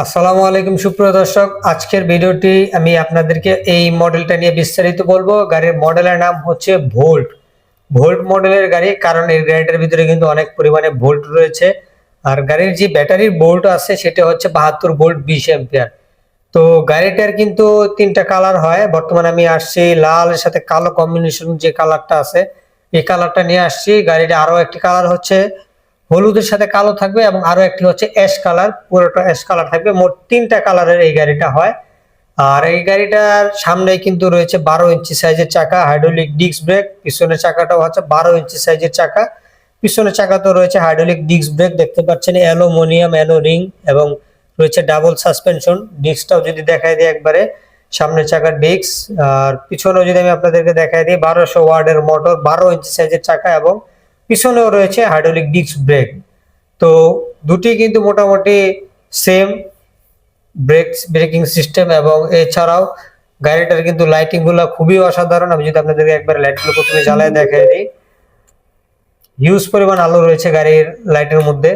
আসসালামু আলাইকুম সুপ্রিয় দর্শক, আজকের ভিডিওটি আমি আপনাদেরকে এই মডেলটা নিয়ে বিস্তারিত বলবো। গাড়ির মডেলের নাম হচ্ছে ভোল্ট। ভোল্ট মডেলের গাড়ি, কারণ এই গাড়িটার ভিতরে কিন্তু অনেক পরিমাণে ভোল্ট রয়েছে। আর গাড়ির যে ব্যাটারির ভোল্ট আছে সেটা হচ্ছে 72 ভোল্ট 20 অ্যাম্পিয়ার। তো গাড়িটার কিন্তু তিনটা কালার হয়। বর্তমানে আমি আসছি লালের সাথে কালো কম্বিনেশন, যে কালারটা আছে এই কালারটা নিয়ে আসছি। গাড়িটা আরো একটি কালার হচ্ছে হলুদের সাথে কালো থাকবে এবং আরো একটি হচ্ছে অ্যাশ কালার, পুরোটা অ্যাশ কালার থাকবে। মোট তিনটা কালারের এই গাড়িটা হয়। আর এই গাড়িটার সামনে কিন্তু রয়েছে 12 ইঞ্চি সাইজের চাকা, হাইড্রোলিক ডিস্ক ব্রেক। পিছনের চাকাটাও হচ্ছে 12 ইঞ্চি সাইজের চাকা। পিছনের চাকা তো রয়েছে হাইড্রোলিক ডিস্ক ব্রেক, দেখতে পাচ্ছেন অ্যালুমিনিয়াম অ্যালো রিং, এবং রয়েছে ডাবল সাসপেনশন। ডিস্কটাও যদি দেখাই দিই একবারে, সামনের চাকার ডিস্ক। আর পিছনেও যদি আমি আপনাদেরকে দেখাই দিই, 1200 ওয়াটের মোটর, 12 ইঞ্চি সাইজের চাকা, এবং পিছনেও রয়েছে হাইড্রোলিক ডিস্ক ব্রেক। তো দুটি কিন্তু মোটামুটি সেম ব্রেকিং সিস্টেম। এবং এছাড়াও গাড়িটার কিন্তু লাইটিং গুলো খুবই অসাধারণ। আমি যদি আপনাদেরকে একবার লাইটগুলো প্রথমে জ্বালায় দেখাই দিই, হিউজ পরিমাণ আলো রয়েছে গাড়ির লাইটের মধ্যে।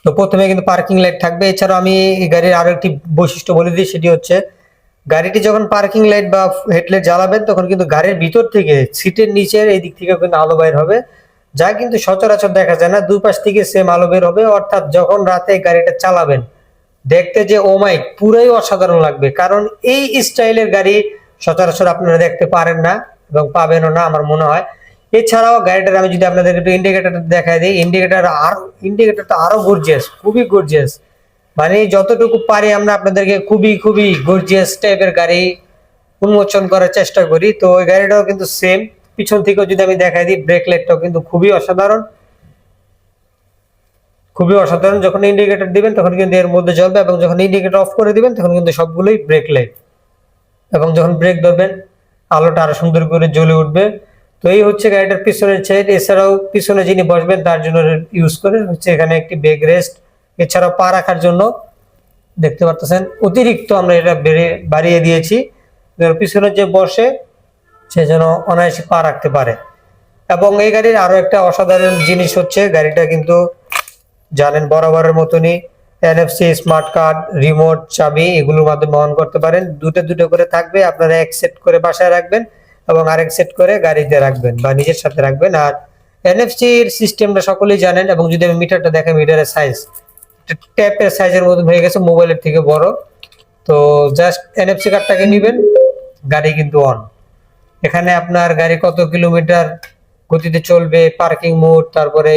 তো প্রথমে কিন্তু পার্কিং লাইট থাকবে। এছাড়াও আমি এই গাড়ির আরো একটি বৈশিষ্ট্য বলে দিই, সেটি হচ্ছে গাড়িটি যখন পার্কিং লাইট বা হেডলাইট জ্বালাবেন তখন কিন্তু গাড়ির ভিতর থেকে সিটের নিচের এই দিক থেকে কিন্তু আলো বাইর হবে, যা কিন্তু সচরাচর দেখা যায় না। দুই পাশ থেকে সেম আলো বের হবে, অর্থাৎ যখন রাতে গাড়িটা চালাবেন দেখতে যে ও মাই পুরাই অসাধারণ লাগবে। কারণ এই স্টাইলের গাড়ি সচরাচর আপনারা দেখতে পারেন না এবং পাবেনও না আমার মনে হয়। এছাড়াও গাড়িটার আমি যদি আপনাদের একটু ইন্ডিকেটর দেখাই দিই, ইন্ডিকেটরটা আরো গর্জিয়াস, খুবই গর্জিয়াস। মানে যতটুকু পারি আমরা আপনাদেরকে খুবই খুবই গর্জিয়াস টাইপের গাড়ি উন্মোচন করার চেষ্টা করি। তো ওই গাড়িটাও কিন্তু সেম। পিছন থেকেও যদি আমি দেখাই দিই, ব্রেক লাইটটাও কিন্তু খুবই অসাধারণ, খুবই অসাধারণ। যখন ইন্ডিকেটর দিবেন তখন কিন্তু এর মধ্যে জ্বলবে, এবং যখন ইন্ডিকেটর অফ করে দিবেন তখন কিন্তু সবগুলোই ব্রেক লাইট, এবং যখন ব্রেক ধরবেন আলোটা আরো সুন্দর করে জ্বলে উঠবে। তো এই হচ্ছে গাড়িটার পিছনের সাইড। এছাড়াও পিছনে যিনি বসবেন তার জন্য ইউজ করে হচ্ছে এখানে একটি ব্যাক রেস্ট। এছাড়াও পা রাখার জন্য দেখতে পাচ্ছেন অতিরিক্ত আমরা এটা বাড়িয়ে দিয়েছি, পিছনে যে বসে সে যেন অনায়াসে পা রাখতে পারে। এবং এই গাড়ির আরো একটা অসাধারণ জিনিস হচ্ছে গাড়িটা কিন্তু জানেন বরাবরের মতনই এনএফসি স্মার্ট কার্ড, রিমোট, চাবি এগুলোর মাধ্যমে অন করতে পারেন। দুটো দুটো করে থাকবে, আপনারা এক সেট করে বাসায় রাখবেন এবং আরেক সেট করে গাড়িতে রাখবেন বা নিজের সাথে রাখবেন। আর এনএফসি এর সিস্টেমটা সকলেই জানেন। এবং যদি আমি মিটারটা দেখেন, মিটারের সাইজ ট্যাপের সাইজের মতো হয়ে গেছে, মোবাইলের থেকে বড়। তো জাস্ট এনএফসি কার্ডটাকে নেবেন, গাড়ি কিন্তু অন। এখানে আপনার গাড়ি কত কিলোমিটার গতিতে চলবে, পার্কিং মোড, তারপরে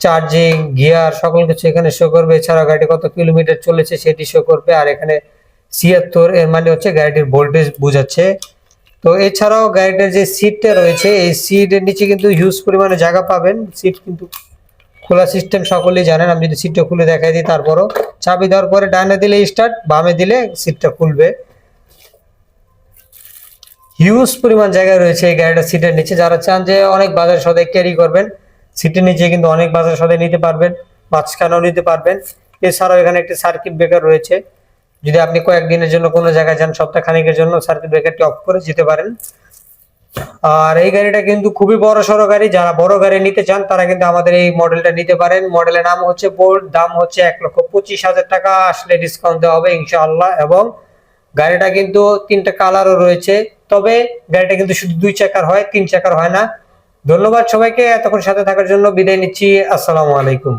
চার্জিং, গিয়ার, সকল কিছু এখানে শো করবে। এছাড়া গাড়ি কত কিলোমিটার চলেছে সেটি শো করবে। আর এখানে 76 এর মানে হচ্ছে গাড়িটির ভোল্টেজ বোঝাচ্ছে। তো এছাড়াও গাড়িটার যে সিটটা রয়েছে, এই সিটের নিচে কিন্তু হিউজ পরিমাণে জায়গা পাবেন। সিট কিন্তু খোলা সিস্টেম, সকলেই জানেন। আমি যদি সিটটা খুলে দেখাই দিই, তারপরও চাবি দেওয়ার পরে ডানে দিলে স্টার্ট, বামে দিলে সিটটা খুলবে। হিউজ পরিমাণ জায়গা রয়েছে এই গাড়িটার সিটের নিচে। যারা চান যে অনেক বাজার সদাই ক্যারি করবেন, সিটের নিচে কিন্তু অনেক বাজার সদাই নিতে পারবেন, মাঝখানেও নিতে পারবেন। এছাড়াও এখানে একটি সার্কিট ব্রেকার রয়েছে, যদি আপনি কয়েকদিনের জন্য কোনো জায়গায় যান, সপ্তাহ খানিকের জন্য সার্কিট ব্রেকারটি অফ করে যেতে পারেন। আর এই গাড়িটা কিন্তু খুবই বড় সড়ো গাড়ি, যারা বড় গাড়ি নিতে চান তারা কিন্তু আমাদের এই মডেলটা নিতে পারেন। মডেলের নাম হচ্ছে বোল্ট, দাম হচ্ছে 1,25,000 টাকা, আসলে ডিসকাউন্ট দেওয়া হবে ইনশাআল্লাহ। এবং গাড়িটা কিন্তু তিনটা কালারও রয়েছে, তবে গাড়িটা কিন্তু শুধু 2 চাকার হয়, 3 চাকার হয় না। ধন্যবাদ সবাইকে এতক্ষণ সাথে থাকার জন্য, বিদায় নিচ্ছি। আসসালামু আলাইকুম।